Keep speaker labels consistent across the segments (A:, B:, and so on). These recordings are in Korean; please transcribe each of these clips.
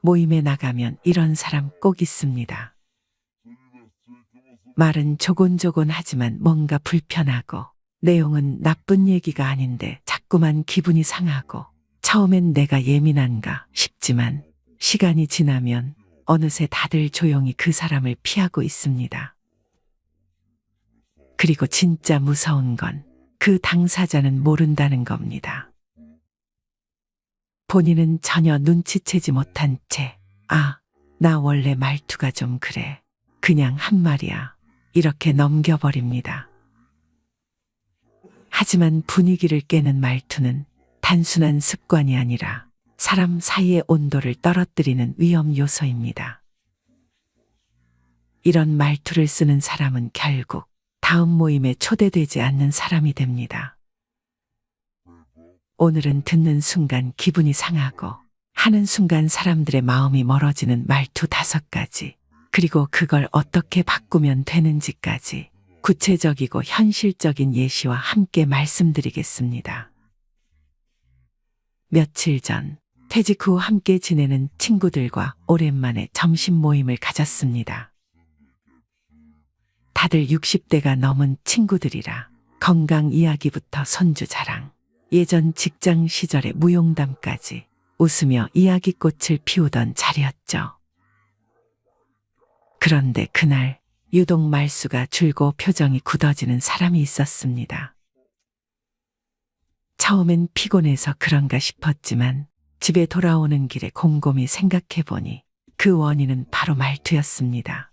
A: 모임에 나가면 이런 사람 꼭 있습니다. 말은 조곤조곤하지만 뭔가 불편하고 내용은 나쁜 얘기가 아닌데 자꾸만 기분이 상하고 처음엔 내가 예민한가 싶지만 시간이 지나면 어느새 다들 조용히 그 사람을 피하고 있습니다. 그리고 진짜 무서운 건 그 당사자는 모른다는 겁니다. 본인은 전혀 눈치채지 못한 채, 아, 나 원래 말투가 좀 그래. 그냥 한 말이야. 이렇게 넘겨버립니다. 하지만 분위기를 깨는 말투는 단순한 습관이 아니라 사람 사이의 온도를 떨어뜨리는 위험 요소입니다. 이런 말투를 쓰는 사람은 결국 다음 모임에 초대되지 않는 사람이 됩니다. 오늘은 듣는 순간 기분이 상하고 하는 순간 사람들의 마음이 멀어지는 말투 5가지, 그리고 그걸 어떻게 바꾸면 되는지까지 구체적이고 현실적인 예시와 함께 말씀드리겠습니다. 며칠 전 퇴직 후 함께 지내는 친구들과 오랜만에 점심 모임을 가졌습니다. 다들 60대가 넘은 친구들이라 건강 이야기부터 손주 자랑, 예전 직장 시절의 무용담까지 웃으며 이야기꽃을 피우던 자리였죠. 그런데 그날 유독 말수가 줄고 표정이 굳어지는 사람이 있었습니다. 처음엔 피곤해서 그런가 싶었지만 집에 돌아오는 길에 곰곰이 생각해보니 그 원인은 바로 말투였습니다.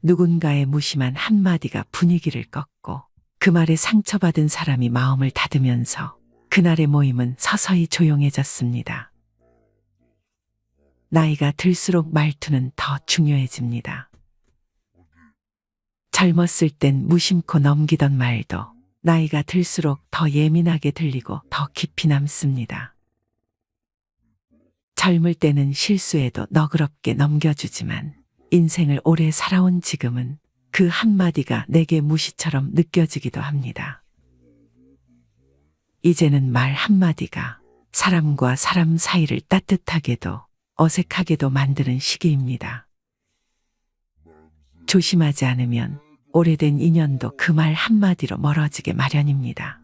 A: 누군가의 무심한 한마디가 분위기를 꺾고 그 말에 상처받은 사람이 마음을 닫으면서 그날의 모임은 서서히 조용해졌습니다. 나이가 들수록 말투는 더 중요해집니다. 젊었을 땐 무심코 넘기던 말도 나이가 들수록 더 예민하게 들리고 더 깊이 남습니다. 젊을 때는 실수해도 너그럽게 넘겨주지만 인생을 오래 살아온 지금은 그 한마디가 내게 무시처럼 느껴지기도 합니다. 이제는 말 한마디가 사람과 사람 사이를 따뜻하게도 어색하게도 만드는 시기입니다. 조심하지 않으면 오래된 인연도 그 말 한마디로 멀어지게 마련입니다.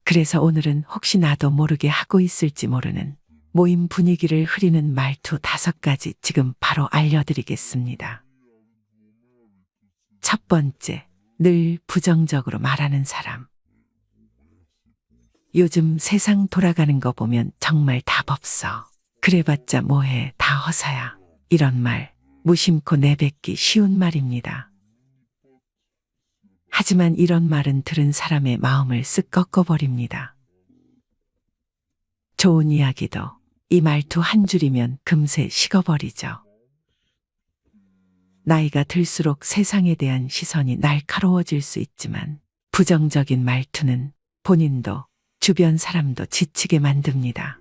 A: 그래서 오늘은 혹시 나도 모르게 하고 있을지 모르는 모임 분위기를 흐리는 말투 5가지 지금 바로 알려드리겠습니다. 첫 번째, 늘 부정적으로 말하는 사람. 요즘 세상 돌아가는 거 보면 정말 답 없어. 그래봤자 뭐해, 다 허사야. 이런 말 무심코 내뱉기 쉬운 말입니다. 하지만 이런 말은 들은 사람의 마음을 쓱 꺾어버립니다. 좋은 이야기도 이 말투 한 줄이면 금세 식어버리죠. 나이가 들수록 세상에 대한 시선이 날카로워질 수 있지만 부정적인 말투는 본인도 주변 사람도 지치게 만듭니다.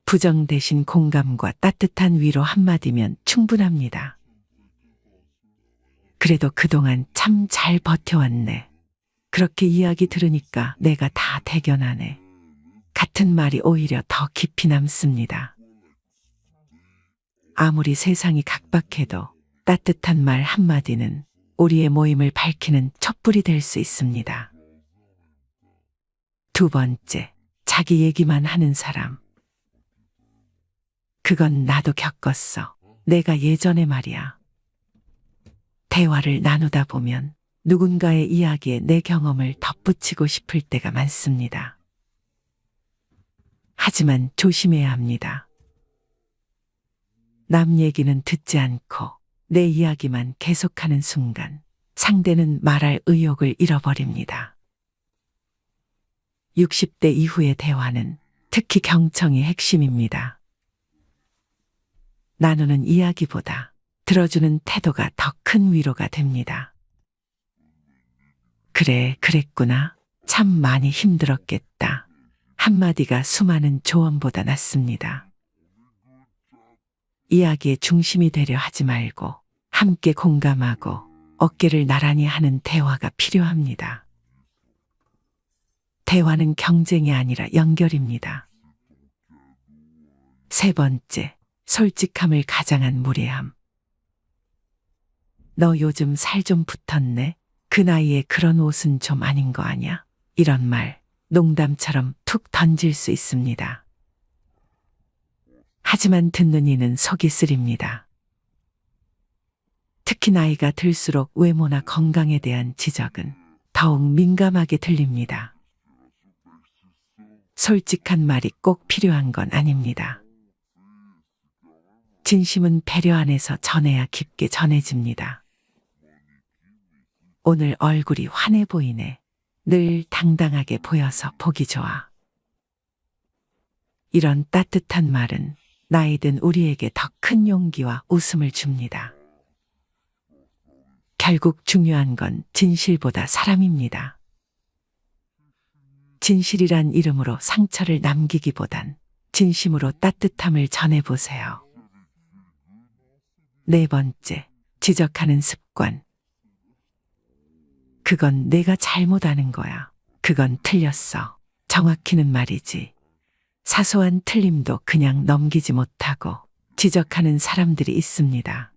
A: 부정 대신 공감과 따뜻한 위로 한마디면 충분합니다. 그래도 그동안 참 잘 버텨왔네. 그렇게 이야기 들으니까 내가 다 대견하네. 같은 말이 오히려 더 깊이 남습니다. 아무리 세상이 각박해도 따뜻한 말 한마디는 우리의 모임을 밝히는 촛불이 될 수 있습니다. 두 번째, 자기 얘기만 하는 사람. 그건 나도 겪었어. 내가 예전에 말이야. 대화를 나누다 보면 누군가의 이야기에 내 경험을 덧붙이고 싶을 때가 많습니다. 하지만 조심해야 합니다. 남 얘기는 듣지 않고 내 이야기만 계속하는 순간 상대는 말할 의욕을 잃어버립니다. 60대 이후의 대화는 특히 경청이 핵심입니다. 나누는 이야기보다 들어주는 태도가 더 큰 위로가 됩니다. 그래, 그랬구나. 참 많이 힘들었겠다. 한마디가 수많은 조언보다 낫습니다. 이야기의 중심이 되려 하지 말고 함께 공감하고 어깨를 나란히 하는 대화가 필요합니다. 대화는 경쟁이 아니라 연결입니다. 세 번째, 솔직함을 가장한 무례함. 너 요즘 살 좀 붙었네. 그 나이에 그런 옷은 좀 아닌 거 아냐? 이런 말, 농담처럼 툭 던질 수 있습니다. 하지만 듣는 이는 속이 쓰립니다. 특히 나이가 들수록 외모나 건강에 대한 지적은 더욱 민감하게 들립니다. 솔직한 말이 꼭 필요한 건 아닙니다. 진심은 배려 안에서 전해야 깊게 전해집니다. 오늘 얼굴이 환해 보이네. 늘 당당하게 보여서 보기 좋아. 이런 따뜻한 말은 나이든 우리에게 더 큰 용기와 웃음을 줍니다. 결국 중요한 건 진실보다 사람입니다. 진실이란 이름으로 상처를 남기기보단 진심으로 따뜻함을 전해보세요. 네 번째, 지적하는 습관. 그건 내가 잘못하는 거야. 그건 틀렸어. 정확히는 말이지. 사소한 틀림도 그냥 넘기지 못하고 지적하는 사람들이 있습니다.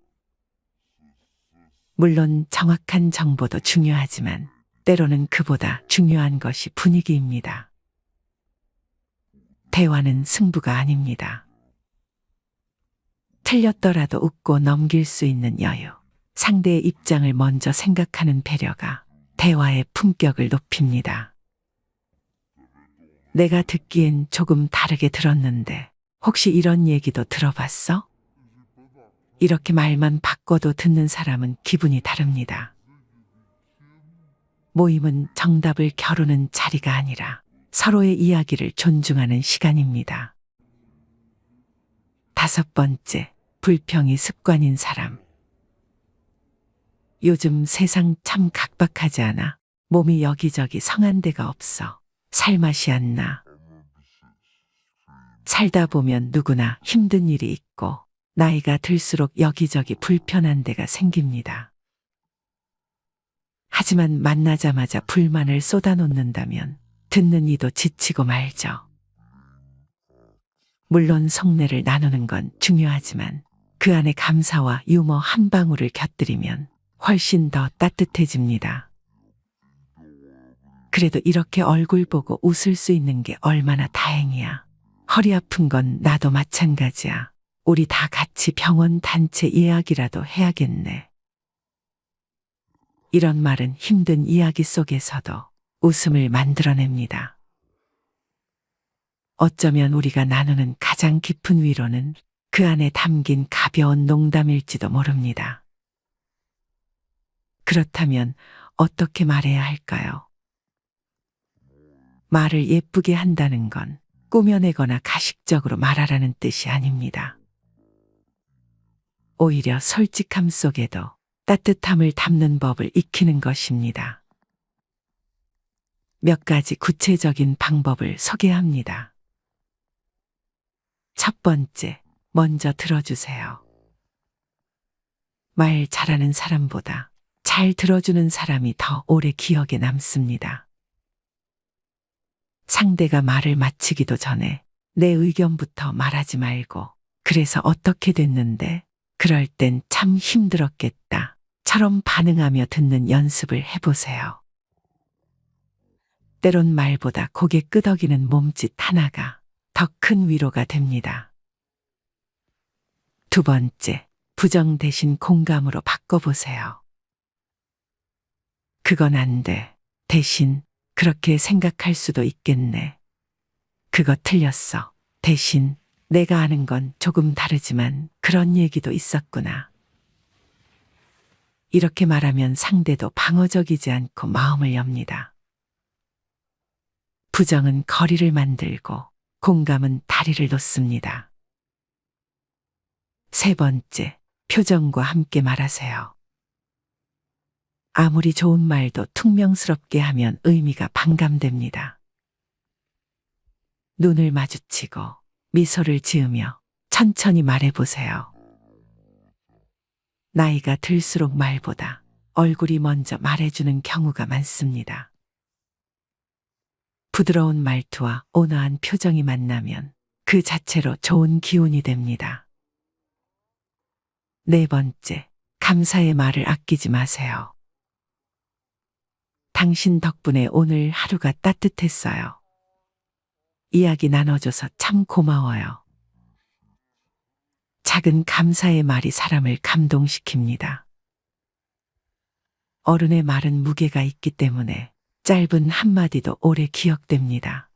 A: 물론 정확한 정보도 중요하지만 때로는 그보다 중요한 것이 분위기입니다. 대화는 승부가 아닙니다. 틀렸더라도 웃고 넘길 수 있는 여유, 상대의 입장을 먼저 생각하는 배려가 대화의 품격을 높입니다. 내가 듣기엔 조금 다르게 들었는데 혹시 이런 얘기도 들어봤어? 이렇게 말만 바꿔도 듣는 사람은 기분이 다릅니다. 모임은 정답을 겨루는 자리가 아니라 서로의 이야기를 존중하는 시간입니다. 다섯 번째, 불평이 습관인 사람. 요즘 세상 참 각박하지 않아? 몸이 여기저기 성한 데가 없어. 살맛이 안 나. 살다 보면 누구나 힘든 일이 있고 나이가 들수록 여기저기 불편한 데가 생깁니다. 하지만 만나자마자 불만을 쏟아놓는다면 듣는 이도 지치고 말죠. 물론 속내를 나누는 건 중요하지만 그 안에 감사와 유머 한 방울을 곁들이면 훨씬 더 따뜻해집니다. 그래도 이렇게 얼굴 보고 웃을 수 있는 게 얼마나 다행이야. 허리 아픈 건 나도 마찬가지야. 우리 다 같이 병원 단체 예약이라도 해야겠네. 이런 말은 힘든 이야기 속에서도 웃음을 만들어냅니다. 어쩌면 우리가 나누는 가장 깊은 위로는 그 안에 담긴 가벼운 농담일지도 모릅니다. 그렇다면 어떻게 말해야 할까요? 말을 예쁘게 한다는 건 꾸며내거나 가식적으로 말하라는 뜻이 아닙니다. 오히려 솔직함 속에도 따뜻함을 담는 법을 익히는 것입니다. 몇 가지 구체적인 방법을 소개합니다. 첫 번째, 먼저 들어주세요. 말 잘하는 사람보다 잘 들어주는 사람이 더 오래 기억에 남습니다. 상대가 말을 마치기도 전에 내 의견부터 말하지 말고 그래서 어떻게 됐는데 그럴 땐 참 힘들었겠다 처럼 반응하며 듣는 연습을 해보세요. 때론 말보다 고개 끄덕이는 몸짓 하나가 더 큰 위로가 됩니다. 두 번째, 부정 대신 공감으로 바꿔보세요. 그건 안 돼. 대신 그렇게 생각할 수도 있겠네. 그거 틀렸어. 대신 내가 아는 건 조금 다르지만 그런 얘기도 있었구나. 이렇게 말하면 상대도 방어적이지 않고 마음을 엽니다. 부정은 거리를 만들고 공감은 다리를 놓습니다. 세 번째, 표정과 함께 말하세요. 아무리 좋은 말도 퉁명스럽게 하면 의미가 반감됩니다. 눈을 마주치고 미소를 지으며 천천히 말해보세요. 나이가 들수록 말보다 얼굴이 먼저 말해주는 경우가 많습니다. 부드러운 말투와 온화한 표정이 만나면 그 자체로 좋은 기운이 됩니다. 네 번째, 감사의 말을 아끼지 마세요. 당신 덕분에 오늘 하루가 따뜻했어요. 이야기 나눠줘서 참 고마워요. 작은 감사의 말이 사람을 감동시킵니다. 어른의 말은 무게가 있기 때문에 짧은 한마디도 오래 기억됩니다.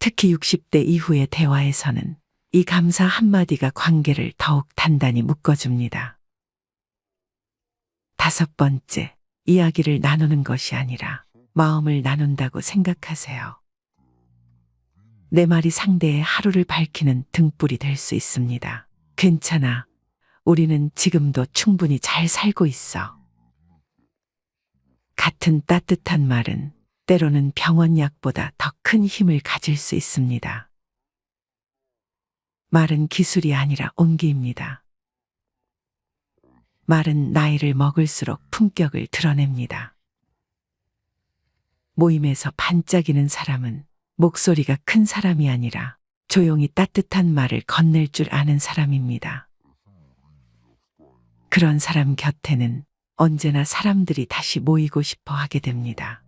A: 특히 60대 이후의 대화에서는 이 감사 한마디가 관계를 더욱 단단히 묶어줍니다. 다섯 번째, 이야기를 나누는 것이 아니라 마음을 나눈다고 생각하세요. 내 말이 상대의 하루를 밝히는 등불이 될 수 있습니다. 괜찮아. 우리는 지금도 충분히 잘 살고 있어. 같은 따뜻한 말은 때로는 병원약보다 더 큰 힘을 가질 수 있습니다. 말은 기술이 아니라 온기입니다. 말은 나이를 먹을수록 품격을 드러냅니다. 모임에서 반짝이는 사람은 목소리가 큰 사람이 아니라 조용히 따뜻한 말을 건넬 줄 아는 사람입니다. 그런 사람 곁에는 언제나 사람들이 다시 모이고 싶어 하게 됩니다.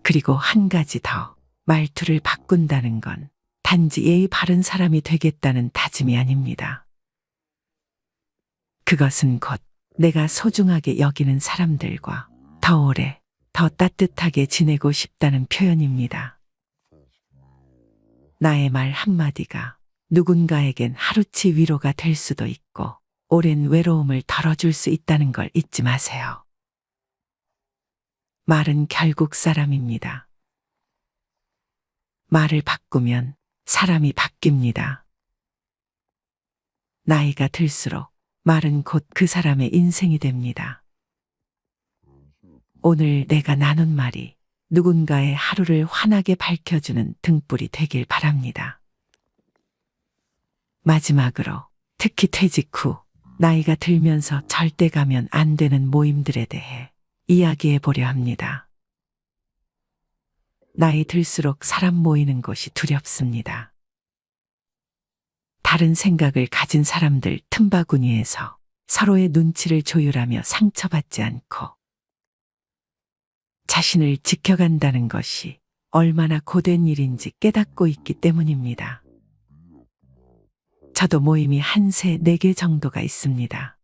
A: 그리고 한 가지 더, 말투를 바꾼다는 건 단지 예의 바른 사람이 되겠다는 다짐이 아닙니다. 그것은 곧 내가 소중하게 여기는 사람들과 더 오래, 더 따뜻하게 지내고 싶다는 표현입니다. 나의 말 한마디가 누군가에겐 하루치 위로가 될 수도 있고 오랜 외로움을 덜어줄 수 있다는 걸 잊지 마세요. 말은 결국 사람입니다. 말을 바꾸면 사람이 바뀝니다. 나이가 들수록 말은 곧 그 사람의 인생이 됩니다. 오늘 내가 나눈 말이 누군가의 하루를 환하게 밝혀주는 등불이 되길 바랍니다. 마지막으로 특히 퇴직 후 나이가 들면서 절대 가면 안 되는 모임들에 대해 이야기해 보려 합니다. 나이 들수록 사람 모이는 곳이 두렵습니다. 다른 생각을 가진 사람들 틈바구니에서 서로의 눈치를 조율하며 상처받지 않고 자신을 지켜간다는 것이 얼마나 고된 일인지 깨닫고 있기 때문입니다. 저도 모임이 한 세, 네 개 정도가 있습니다.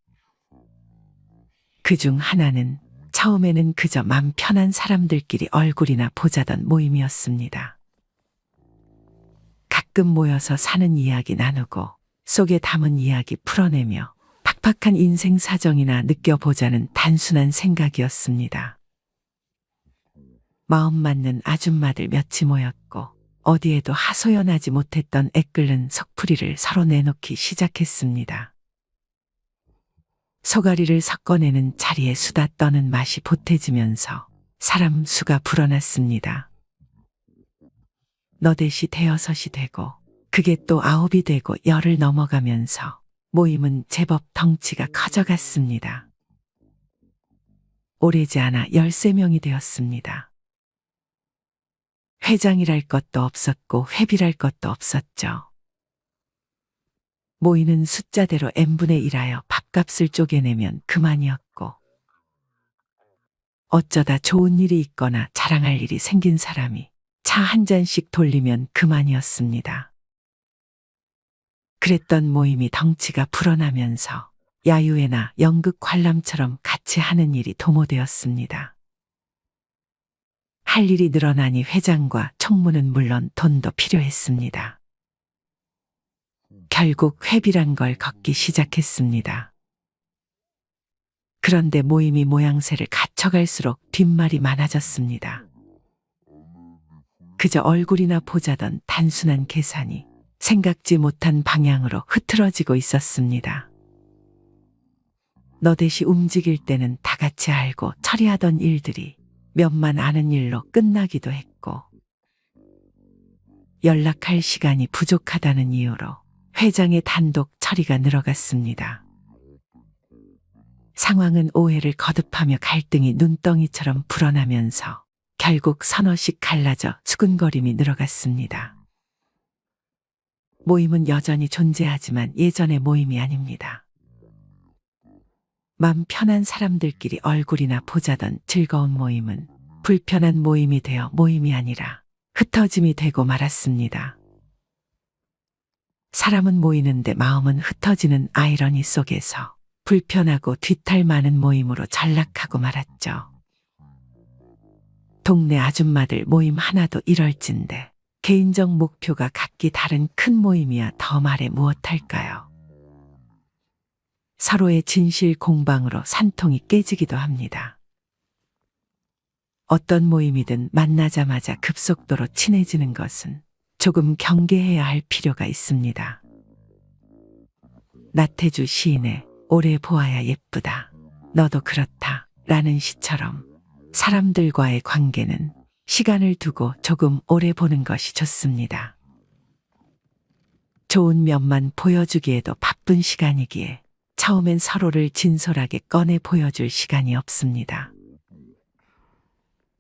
A: 그중 하나는 처음에는 그저 맘 편한 사람들끼리 얼굴이나 보자던 모임이었습니다. 가끔 모여서 사는 이야기 나누고 속에 담은 이야기 풀어내며 팍팍한 인생 사정이나 느껴보자는 단순한 생각이었습니다. 마음 맞는 아줌마들 몇이 모였고 어디에도 하소연하지 못했던 애끓는 속풀이를 서로 내놓기 시작했습니다. 소가리를 섞어내는 자리에 수다 떠는 맛이 보태지면서 사람 수가 불어났습니다. 너댓이 대여섯이 되고 그게 또 아홉이 되고 열을 넘어가면서 모임은 제법 덩치가 커져갔습니다. 오래지 않아 13명이 되었습니다. 회장이랄 것도 없었고 회비랄 것도 없었죠. 모이는 숫자대로 n분의 1하여 밥값을 쪼개내면 그만이었고 어쩌다 좋은 일이 있거나 자랑할 일이 생긴 사람이 차 한 잔씩 돌리면 그만이었습니다. 그랬던 모임이 덩치가 불어나면서 야유회나 연극 관람처럼 같이 하는 일이 도모되었습니다. 할 일이 늘어나니 회장과 총무는 물론 돈도 필요했습니다. 결국 회비란 걸 걷기 시작했습니다. 그런데 모임이 모양새를 갖춰갈수록 뒷말이 많아졌습니다. 그저 얼굴이나 보자던 단순한 계산이 생각지 못한 방향으로 흐트러지고 있었습니다. 너댓이 움직일 때는 다 같이 알고 처리하던 일들이 몇만 아는 일로 끝나기도 했고 연락할 시간이 부족하다는 이유로 회장의 단독 처리가 늘어갔습니다. 상황은 오해를 거듭하며 갈등이 눈덩이처럼 불어나면서 결국 서너씩 갈라져 수근거림이 늘어갔습니다. 모임은 여전히 존재하지만 예전의 모임이 아닙니다. 맘 편한 사람들끼리 얼굴이나 보자던 즐거운 모임은 불편한 모임이 되어 모임이 아니라 흩어짐이 되고 말았습니다. 사람은 모이는데 마음은 흩어지는 아이러니 속에서 불편하고 뒤탈 많은 모임으로 전락하고 말았죠. 동네 아줌마들 모임 하나도 이럴진데 개인적 목표가 각기 다른 큰 모임이야 더 말해 무엇할까요? 서로의 진실 공방으로 산통이 깨지기도 합니다. 어떤 모임이든 만나자마자 급속도로 친해지는 것은 조금 경계해야 할 필요가 있습니다. 나태주 시인의 오래 보아야 예쁘다. 너도 그렇다. 라는 시처럼 사람들과의 관계는 시간을 두고 조금 오래 보는 것이 좋습니다. 좋은 면만 보여주기에도 바쁜 시간이기에 처음엔 서로를 진솔하게 꺼내 보여줄 시간이 없습니다.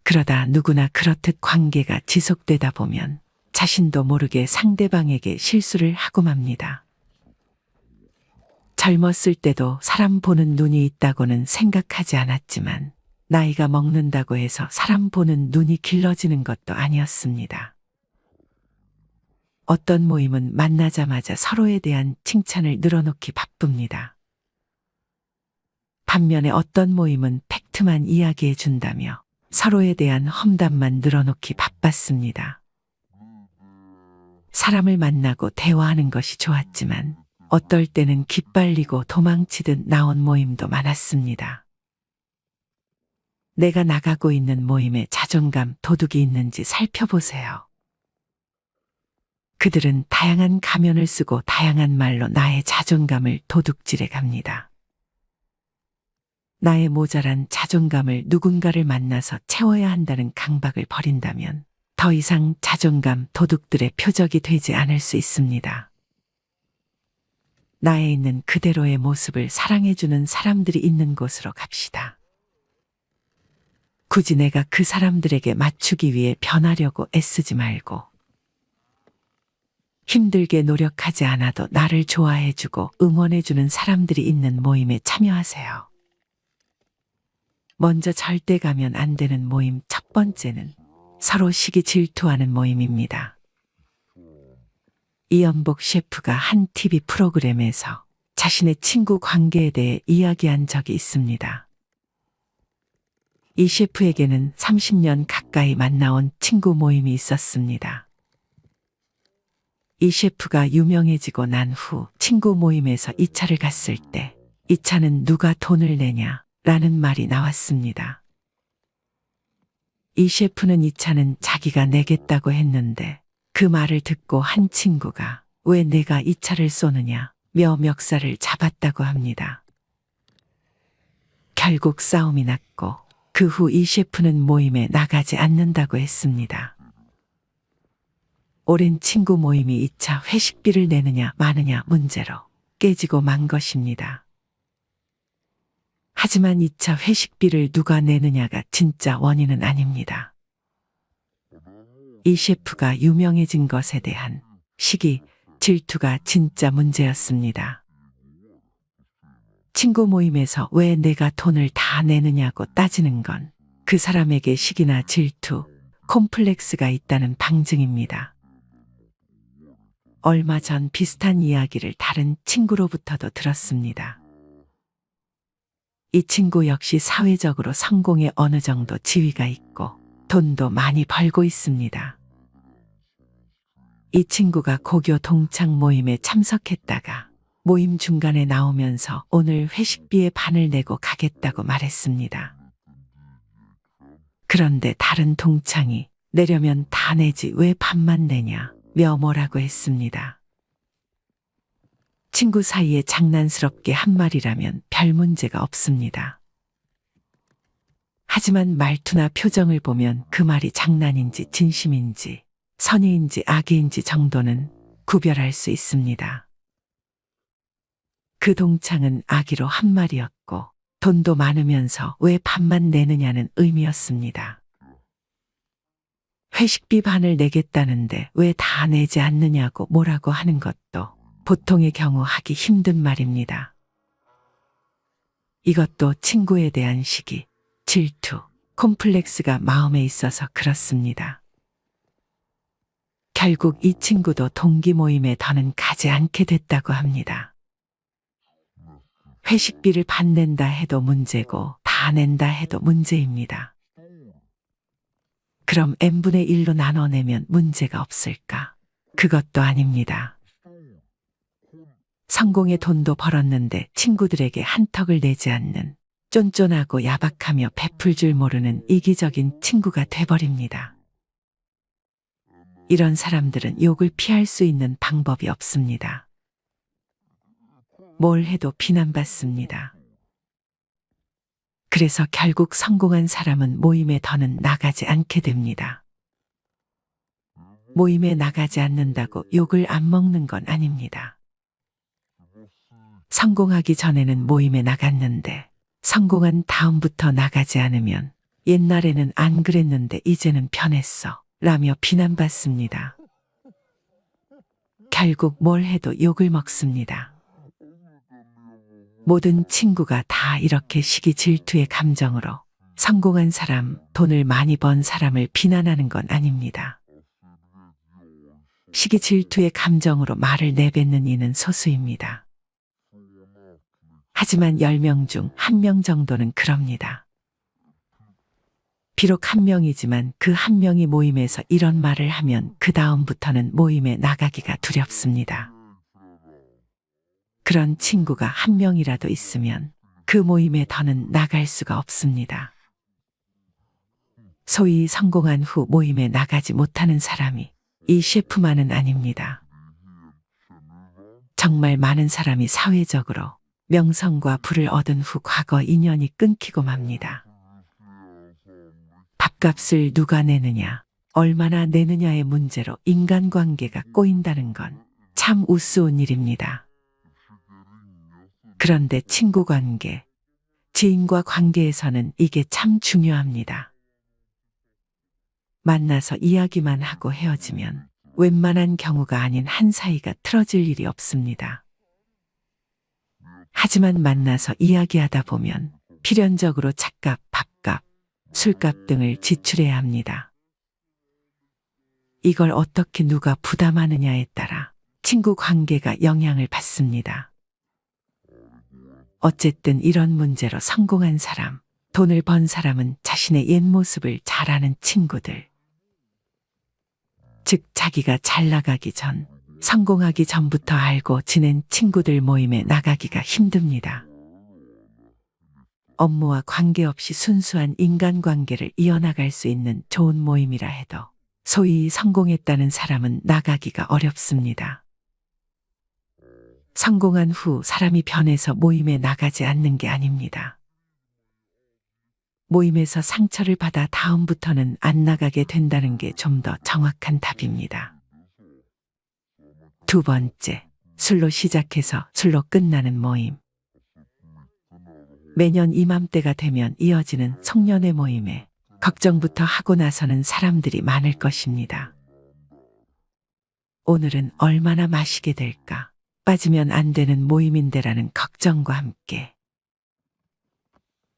A: 그러다 누구나 그렇듯 관계가 지속되다 보면 자신도 모르게 상대방에게 실수를 하고 맙니다. 젊었을 때도 사람 보는 눈이 있다고는 생각하지 않았지만 나이가 먹는다고 해서 사람 보는 눈이 길러지는 것도 아니었습니다. 어떤 모임은 만나자마자 서로에 대한 칭찬을 늘어놓기 바쁩니다. 반면에 어떤 모임은 팩트만 이야기해 준다며 서로에 대한 험담만 늘어놓기 바빴습니다. 사람을 만나고 대화하는 것이 좋았지만 어떨 때는 기빨리고 도망치듯 나온 모임도 많았습니다. 내가 나가고 있는 모임에 자존감, 도둑이 있는지 살펴보세요. 그들은 다양한 가면을 쓰고 다양한 말로 나의 자존감을 도둑질해 갑니다. 나의 모자란 자존감을 누군가를 만나서 채워야 한다는 강박을 버린다면 더 이상 자존감 도둑들의 표적이 되지 않을 수 있습니다. 나에 있는 그대로의 모습을 사랑해주는 사람들이 있는 곳으로 갑시다. 굳이 내가 그 사람들에게 맞추기 위해 변하려고 애쓰지 말고 힘들게 노력하지 않아도 나를 좋아해주고 응원해주는 사람들이 있는 모임에 참여하세요. 먼저 절대 가면 안 되는 모임 첫 번째는 서로 시기 질투하는 모임입니다. 이연복 셰프가 한 TV 프로그램에서 자신의 친구 관계에 대해 이야기한 적이 있습니다. 이 셰프에게는 30년 가까이 만나온 친구 모임이 있었습니다. 이 셰프가 유명해지고 난 후 친구 모임에서 2차를 갔을 때 이 차는 누가 돈을 내냐? 라는 말이 나왔습니다. 이 셰프는 이 차는 자기가 내겠다고 했는데 그 말을 듣고 한 친구가 왜 내가 이 차를 쏘느냐 며 멱살을 잡았다고 합니다. 결국 싸움이 났고 그 후 이 셰프는 모임에 나가지 않는다고 했습니다. 오랜 친구 모임이 2차 회식비를 내느냐 마느냐 문제로 깨지고 만 것입니다. 하지만 2차 회식비를 누가 내느냐가 진짜 원인은 아닙니다. 이 셰프가 유명해진 것에 대한 시기, 질투가 진짜 문제였습니다. 친구 모임에서 왜 내가 돈을 다 내느냐고 따지는 건 그 사람에게 시기나 질투, 콤플렉스가 있다는 방증입니다. 얼마 전 비슷한 이야기를 다른 친구로부터도 들었습니다. 이 친구 역시 사회적으로 성공에 어느 정도 지위가 있고 돈도 많이 벌고 있습니다. 이 친구가 고교 동창 모임에 참석했다가 모임 중간에 나오면서 오늘 회식비의 반을 내고 가겠다고 말했습니다. 그런데 다른 동창이 내려면 다 내지 왜 반만 내냐 며 뭐라고 했습니다. 친구 사이에 장난스럽게 한 말이라면 별 문제가 없습니다. 하지만 말투나 표정을 보면 그 말이 장난인지 진심인지 선의인지 악의인지 정도는 구별할 수 있습니다. 그 동창은 악의로 한 말이었고 돈도 많으면서 왜 반만 내느냐는 의미였습니다. 회식비 반을 내겠다는데 왜 다 내지 않느냐고 뭐라고 하는 것도 보통의 경우 하기 힘든 말입니다. 이것도 친구에 대한 시기, 질투, 콤플렉스가 마음에 있어서 그렇습니다. 결국 이 친구도 동기 모임에 더는 가지 않게 됐다고 합니다. 회식비를 반 낸다 해도 문제고 다 낸다 해도 문제입니다. 그럼 n분의 1로 나눠내면 문제가 없을까? 그것도 아닙니다. 성공의 돈도 벌었는데 친구들에게 한턱을 내지 않는 쫀쫀하고 야박하며 베풀 줄 모르는 이기적인 친구가 돼버립니다. 이런 사람들은 욕을 피할 수 있는 방법이 없습니다. 뭘 해도 비난받습니다. 그래서 결국 성공한 사람은 모임에 더는 나가지 않게 됩니다. 모임에 나가지 않는다고 욕을 안 먹는 건 아닙니다. 성공하기 전에는 모임에 나갔는데 성공한 다음부터 나가지 않으면 옛날에는 안 그랬는데 이제는 변했어 라며 비난받습니다. 결국 뭘 해도 욕을 먹습니다. 모든 친구가 다 이렇게 시기 질투의 감정으로 성공한 사람, 돈을 많이 번 사람을 비난하는 건 아닙니다. 시기 질투의 감정으로 말을 내뱉는 이는 소수입니다. 하지만 10명 중 1명 정도는 그럽니다. 비록 1명이지만 그 1명이 모임에서 이런 말을 하면 그 다음부터는 모임에 나가기가 두렵습니다. 그런 친구가 1명이라도 있으면 그 모임에 더는 나갈 수가 없습니다. 소위 성공한 후 모임에 나가지 못하는 사람이 이 셰프만은 아닙니다. 정말 많은 사람이 사회적으로 명성과 부를 얻은 후 과거 인연이 끊기고 맙니다. 밥값을 누가 내느냐, 얼마나 내느냐의 문제로 인간관계가 꼬인다는 건 참 우스운 일입니다. 그런데 친구 관계, 지인과 관계에서는 이게 참 중요합니다. 만나서 이야기만 하고 헤어지면 웬만한 경우가 아닌 한 사이가 틀어질 일이 없습니다. 하지만 만나서 이야기하다 보면 필연적으로 차값, 밥값, 술값 등을 지출해야 합니다. 이걸 어떻게 누가 부담하느냐에 따라 친구 관계가 영향을 받습니다. 어쨌든 이런 문제로 성공한 사람, 돈을 번 사람은 자신의 옛 모습을 잘 아는 친구들. 즉 자기가 잘 나가기 전, 성공하기 전부터 알고 지낸 친구들 모임에 나가기가 힘듭니다. 업무와 관계없이 순수한 인간관계를 이어나갈 수 있는 좋은 모임이라 해도 소위 성공했다는 사람은 나가기가 어렵습니다. 성공한 후 사람이 변해서 모임에 나가지 않는 게 아닙니다. 모임에서 상처를 받아 다음부터는 안 나가게 된다는 게 좀 더 정확한 답입니다. 두 번째, 술로 시작해서 술로 끝나는 모임. 매년 이맘때가 되면 이어지는 송년회 모임에 걱정부터 하고 나서는 사람들이 많을 것입니다. 오늘은 얼마나 마시게 될까? 빠지면 안 되는 모임인데라는 걱정과 함께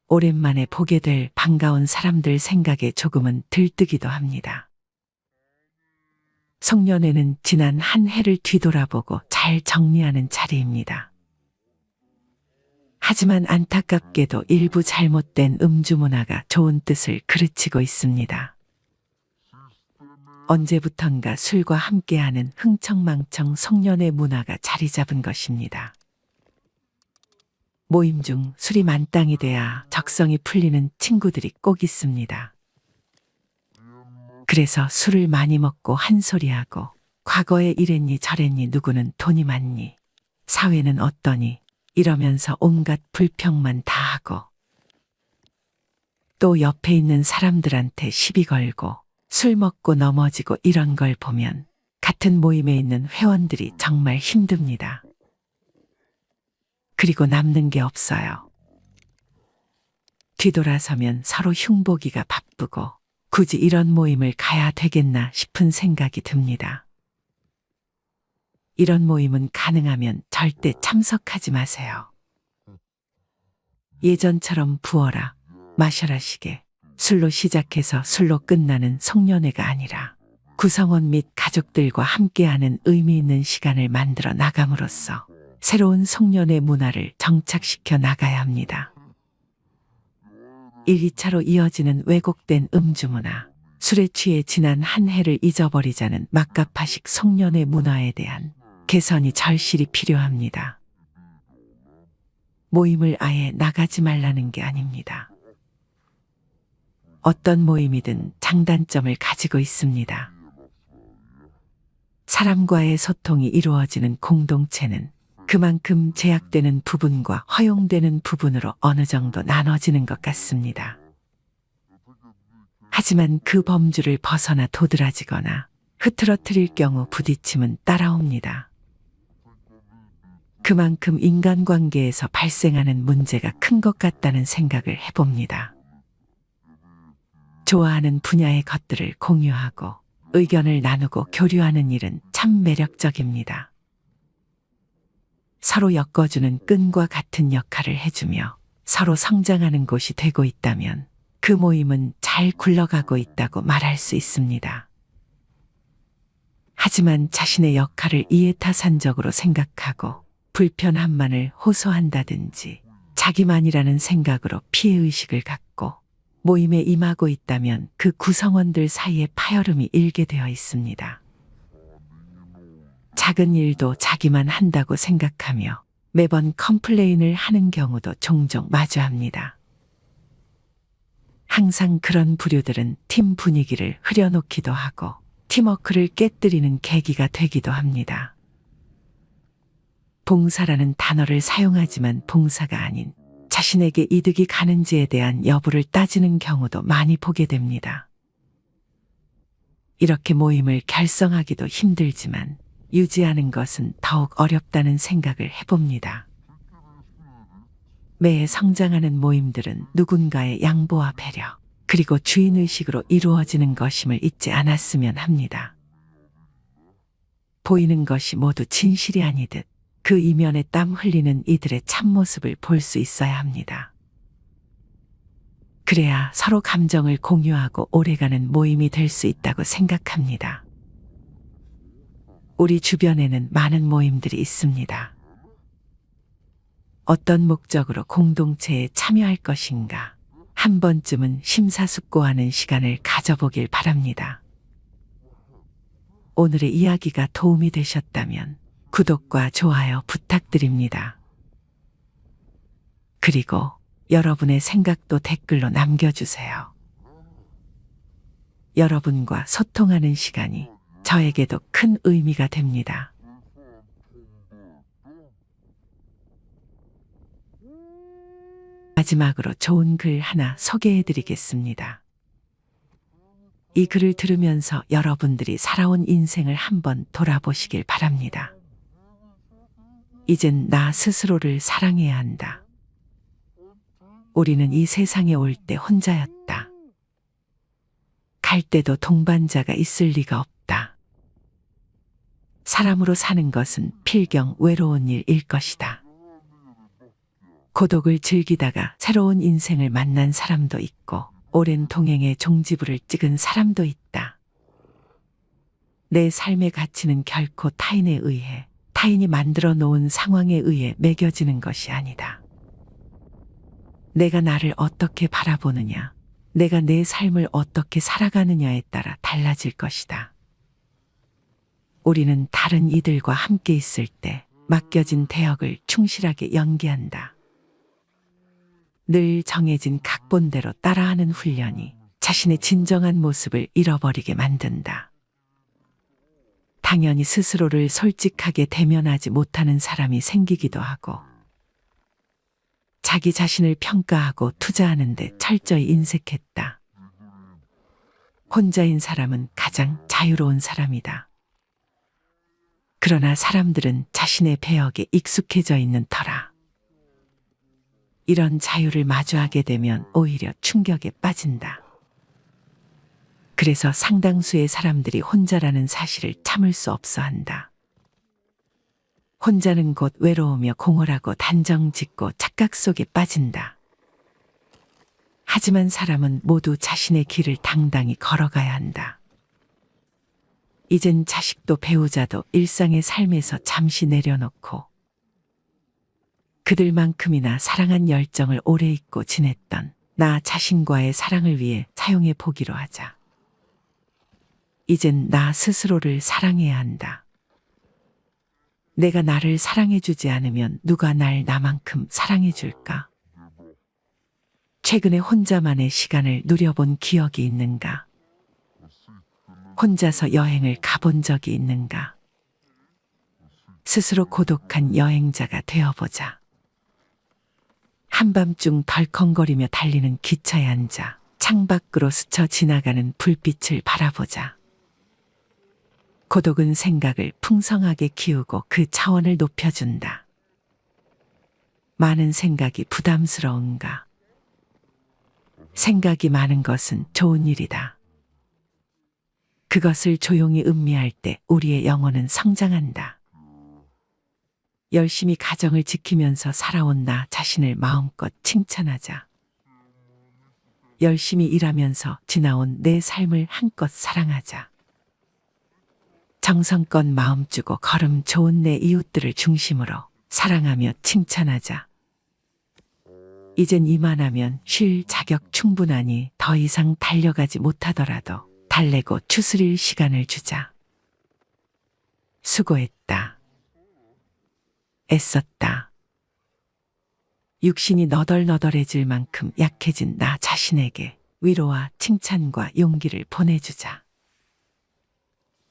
A: 오랜만에 보게 될 반가운 사람들 생각에 조금은 들뜨기도 합니다. 송년회는 지난 한 해를 뒤돌아보고 잘 정리하는 자리입니다. 하지만 안타깝게도 일부 잘못된 음주 문화가 좋은 뜻을 그르치고 있습니다. 언제부턴가 술과 함께하는 흥청망청 송년회 문화가 자리 잡은 것입니다. 모임 중 술이 만땅이 돼야 적성이 풀리는 친구들이 꼭 있습니다. 그래서 술을 많이 먹고 한 소리하고 과거에 이랬니 저랬니 누구는 돈이 많니 사회는 어떠니 이러면서 온갖 불평만 다 하고 또 옆에 있는 사람들한테 시비 걸고 술 먹고 넘어지고 이런 걸 보면 같은 모임에 있는 회원들이 정말 힘듭니다. 그리고 남는 게 없어요. 뒤돌아서면 서로 흉보기가 바쁘고 굳이 이런 모임을 가야 되겠나 싶은 생각이 듭니다. 이런 모임은 가능하면 절대 참석하지 마세요. 예전처럼 부어라, 마셔라 식의 술로 시작해서 술로 끝나는 송년회가 아니라 구성원 및 가족들과 함께하는 의미 있는 시간을 만들어 나감으로써 새로운 송년회 문화를 정착시켜 나가야 합니다. 1, 2차로 이어지는 왜곡된 음주 문화, 술에 취해 지난 한 해를 잊어버리자는 막가파식 송년회 문화에 대한 개선이 절실히 필요합니다. 모임을 아예 나가지 말라는 게 아닙니다. 어떤 모임이든 장단점을 가지고 있습니다. 사람과의 소통이 이루어지는 공동체는 그만큼 제약되는 부분과 허용되는 부분으로 어느 정도 나눠지는 것 같습니다. 하지만 그 범주를 벗어나 도드라지거나 흐트러뜨릴 경우 부딪힘은 따라옵니다. 그만큼 인간관계에서 발생하는 문제가 큰 것 같다는 생각을 해봅니다. 좋아하는 분야의 것들을 공유하고 의견을 나누고 교류하는 일은 참 매력적입니다. 서로 엮어주는 끈과 같은 역할을 해주며 서로 성장하는 곳이 되고 있다면 그 모임은 잘 굴러가고 있다고 말할 수 있습니다. 하지만 자신의 역할을 이해타산적으로 생각하고 불편함만을 호소한다든지 자기만이라는 생각으로 피해의식을 갖고 모임에 임하고 있다면 그 구성원들 사이에 파열음이 일게 되어 있습니다. 작은 일도 자기만 한다고 생각하며 매번 컴플레인을 하는 경우도 종종 마주합니다. 항상 그런 부류들은 팀 분위기를 흐려놓기도 하고 팀워크를 깨뜨리는 계기가 되기도 합니다. 봉사라는 단어를 사용하지만 봉사가 아닌 자신에게 이득이 가는지에 대한 여부를 따지는 경우도 많이 보게 됩니다. 이렇게 모임을 결성하기도 힘들지만 유지하는 것은 더욱 어렵다는 생각을 해봅니다. 매해 성장하는 모임들은 누군가의 양보와 배려, 그리고 주인의식으로 이루어지는 것임을 잊지 않았으면 합니다. 보이는 것이 모두 진실이 아니듯 그 이면에 땀 흘리는 이들의 참모습을 볼 수 있어야 합니다. 그래야 서로 감정을 공유하고 오래가는 모임이 될 수 있다고 생각합니다. 우리 주변에는 많은 모임들이 있습니다. 어떤 목적으로 공동체에 참여할 것인가 한 번쯤은 심사숙고하는 시간을 가져보길 바랍니다. 오늘의 이야기가 도움이 되셨다면 구독과 좋아요 부탁드립니다. 그리고 여러분의 생각도 댓글로 남겨주세요. 여러분과 소통하는 시간이 저에게도 큰 의미가 됩니다. 마지막으로 좋은 글 하나 소개해 드리겠습니다. 이 글을 들으면서 여러분들이 살아온 인생을 한번 돌아보시길 바랍니다. 이젠 나 스스로를 사랑해야 한다. 우리는 이 세상에 올 때 혼자였다. 갈 때도 동반자가 있을 리가 없다. 사람으로 사는 것은 필경 외로운 일일 것이다. 고독을 즐기다가 새로운 인생을 만난 사람도 있고 오랜 동행의 종지부를 찍은 사람도 있다. 내 삶의 가치는 결코 타인에 의해, 타인이 만들어 놓은 상황에 의해 매겨지는 것이 아니다. 내가 나를 어떻게 바라보느냐, 내가 내 삶을 어떻게 살아가느냐에 따라 달라질 것이다. 우리는 다른 이들과 함께 있을 때 맡겨진 대역을 충실하게 연기한다. 늘 정해진 각본대로 따라하는 훈련이 자신의 진정한 모습을 잃어버리게 만든다. 당연히 스스로를 솔직하게 대면하지 못하는 사람이 생기기도 하고 자기 자신을 평가하고 투자하는 데 철저히 인색했다. 혼자인 사람은 가장 자유로운 사람이다. 그러나 사람들은 자신의 배역에 익숙해져 있는 터라 이런 자유를 마주하게 되면 오히려 충격에 빠진다. 그래서 상당수의 사람들이 혼자라는 사실을 참을 수 없어 한다. 혼자는 곧 외로우며 공허하고 단정 짓고 착각 속에 빠진다. 하지만 사람은 모두 자신의 길을 당당히 걸어가야 한다. 이젠 자식도 배우자도 일상의 삶에서 잠시 내려놓고 그들만큼이나 사랑한 열정을 오래 잊고 지냈던 나 자신과의 사랑을 위해 사용해 보기로 하자. 이젠 나 스스로를 사랑해야 한다. 내가 나를 사랑해주지 않으면 누가 날 나만큼 사랑해줄까? 최근에 혼자만의 시간을 누려본 기억이 있는가? 혼자서 여행을 가본 적이 있는가? 스스로 고독한 여행자가 되어보자. 한밤중 덜컹거리며 달리는 기차에 앉아 창밖으로 스쳐 지나가는 불빛을 바라보자. 고독은 생각을 풍성하게 키우고 그 차원을 높여준다. 많은 생각이 부담스러운가? 생각이 많은 것은 좋은 일이다. 그것을 조용히 음미할 때 우리의 영혼은 성장한다. 열심히 가정을 지키면서 살아온 나 자신을 마음껏 칭찬하자. 열심히 일하면서 지나온 내 삶을 한껏 사랑하자. 정성껏 마음 주고 걸음 좋은 내 이웃들을 중심으로 사랑하며 칭찬하자. 이젠 이만하면 쉴 자격 충분하니 더 이상 달려가지 못하더라도 달래고 추스릴 시간을 주자. 수고했다. 애썼다. 육신이 너덜너덜해질 만큼 약해진 나 자신에게 위로와 칭찬과 용기를 보내주자.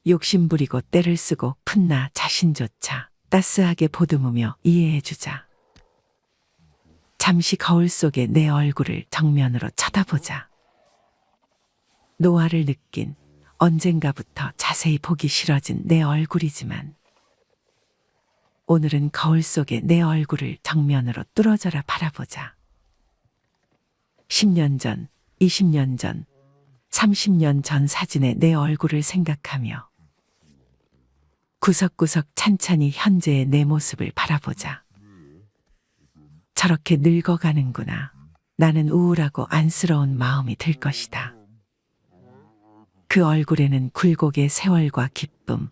A: 욕심부리고 때를 쓰고 푼 나 자신조차 따스하게 보듬으며 이해해주자. 잠시 거울 속에 내 얼굴을 정면으로 쳐다보자. 노화를 느낀 언젠가부터 자세히 보기 싫어진 내 얼굴이지만 오늘은 거울 속에 내 얼굴을 정면으로 뚫어져라 바라보자. 10년 전, 20년 전, 30년 전 사진의 내 얼굴을 생각하며 구석구석 찬찬히 현재의 내 모습을 바라보자. 저렇게 늙어가는구나. 나는 우울하고 안쓰러운 마음이 들 것이다. 그 얼굴에는 굴곡의 세월과 기쁨,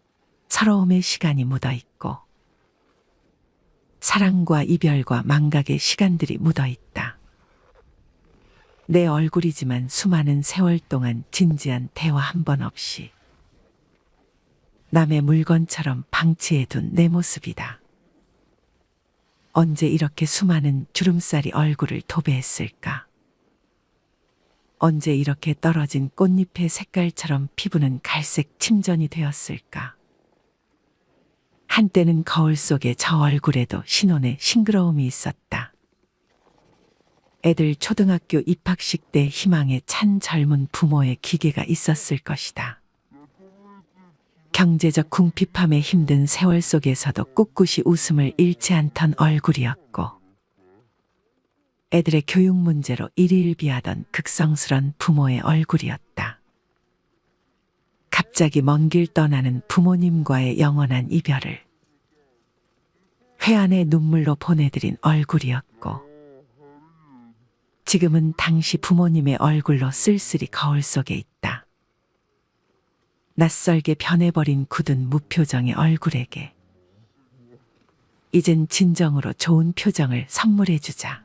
A: 서러움의 시간이 묻어있고 사랑과 이별과 망각의 시간들이 묻어있다. 내 얼굴이지만 수많은 세월 동안 진지한 대화 한 번 없이 남의 물건처럼 방치해둔 내 모습이다. 언제 이렇게 수많은 주름살이 얼굴을 도배했을까? 언제 이렇게 떨어진 꽃잎의 색깔처럼 피부는 갈색 침전이 되었을까? 한때는 거울 속에 저 얼굴에도 신혼의 싱그러움이 있었다. 애들 초등학교 입학식 때 희망에 찬 젊은 부모의 기계가 있었을 것이다. 경제적 궁핍함에 힘든 세월 속에서도 꿋꿋이 웃음을 잃지 않던 얼굴이었고 애들의 교육 문제로 일희일비하던 극성스런 부모의 얼굴이었다. 갑자기 먼 길 떠나는 부모님과의 영원한 이별을 회한의 눈물로 보내드린 얼굴이었고 지금은 당시 부모님의 얼굴로 쓸쓸히 거울 속에 있다. 낯설게 변해버린 굳은 무표정의 얼굴에게 이젠 진정으로 좋은 표정을 선물해주자.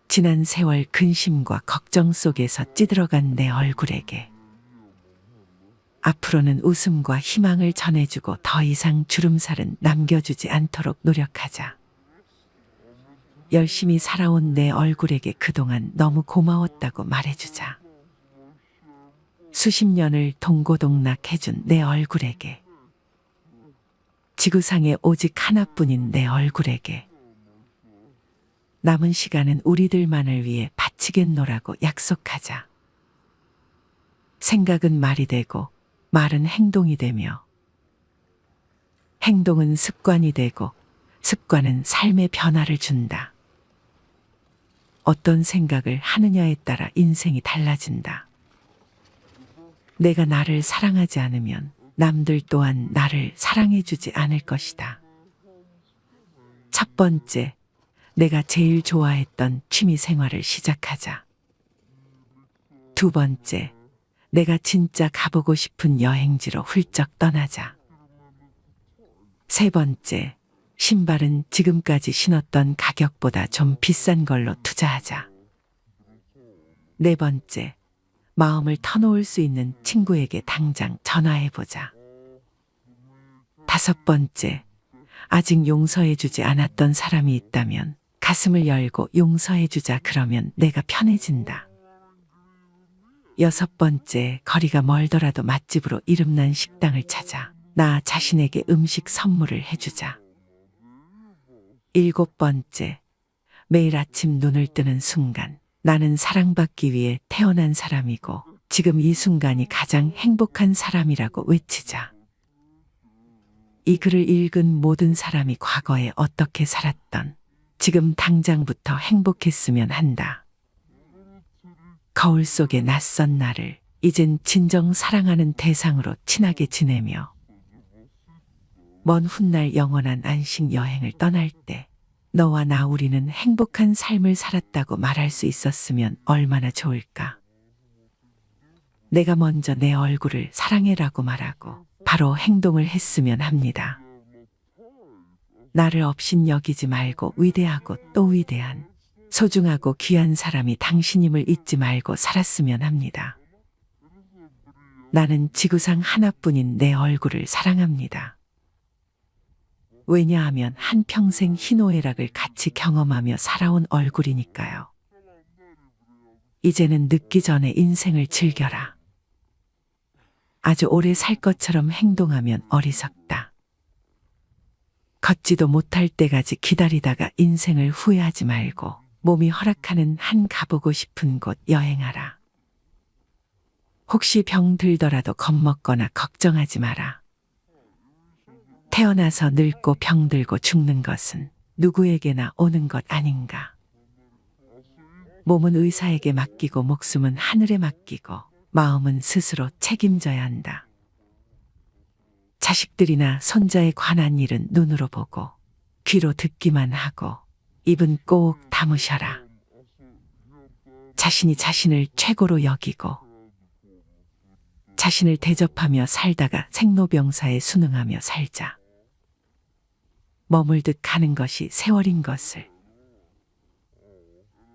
A: 지난 세월 근심과 걱정 속에서 찌들어간 내 얼굴에게 앞으로는 웃음과 희망을 전해주고 더 이상 주름살은 남겨주지 않도록 노력하자. 열심히 살아온 내 얼굴에게 그동안 너무 고마웠다고 말해주자. 수십 년을 동고동락해준 내 얼굴에게 지구상에 오직 하나뿐인 내 얼굴에게 남은 시간은 우리들만을 위해 바치겠노라고 약속하자. 생각은 말이 되고 말은 행동이 되며 행동은 습관이 되고 습관은 삶의 변화를 준다. 어떤 생각을 하느냐에 따라 인생이 달라진다. 내가 나를 사랑하지 않으면 남들 또한 나를 사랑해주지 않을 것이다. 첫 번째, 내가 제일 좋아했던 취미 생활을 시작하자. 두 번째, 내가 진짜 가보고 싶은 여행지로 훌쩍 떠나자. 세 번째, 신발은 지금까지 신었던 가격보다 좀 비싼 걸로 투자하자. 네 번째, 마음을 터놓을 수 있는 친구에게 당장 전화해보자. 다섯 번째, 아직 용서해주지 않았던 사람이 있다면 가슴을 열고 용서해주자. 그러면 내가 편해진다. 여섯 번째, 거리가 멀더라도 맛집으로 이름난 식당을 찾아 나 자신에게 음식 선물을 해주자. 일곱 번째, 매일 아침 눈을 뜨는 순간 나는 사랑받기 위해 태어난 사람이고 지금 이 순간이 가장 행복한 사람이라고 외치자. 이 글을 읽은 모든 사람이 과거에 어떻게 살았던 지금 당장부터 행복했으면 한다. 거울 속의 낯선 나를 이젠 진정 사랑하는 대상으로 친하게 지내며 먼 훗날 영원한 안식 여행을 떠날 때 너와 나 우리는 행복한 삶을 살았다고 말할 수 있었으면 얼마나 좋을까. 내가 먼저 내 얼굴을 사랑해라고 말하고 바로 행동을 했으면 합니다. 나를 없인 여기지 말고 위대하고 또 위대한 소중하고 귀한 사람이 당신임을 잊지 말고 살았으면 합니다. 나는 지구상 하나뿐인 내 얼굴을 사랑합니다. 왜냐하면 한평생 희노애락을 같이 경험하며 살아온 얼굴이니까요. 이제는 늦기 전에 인생을 즐겨라. 아주 오래 살 것처럼 행동하면 어리석다. 걷지도 못할 때까지 기다리다가 인생을 후회하지 말고 몸이 허락하는 한 가보고 싶은 곳 여행하라. 혹시 병 들더라도 겁먹거나 걱정하지 마라. 태어나서 늙고 병들고 죽는 것은 누구에게나 오는 것 아닌가. 몸은 의사에게 맡기고 목숨은 하늘에 맡기고 마음은 스스로 책임져야 한다. 자식들이나 손자에 관한 일은 눈으로 보고 귀로 듣기만 하고 입은 꼭 다무셔라. 자신이 자신을 최고로 여기고 자신을 대접하며 살다가 생로병사에 순응하며 살자. 머물듯 가는 것이 세월인 것을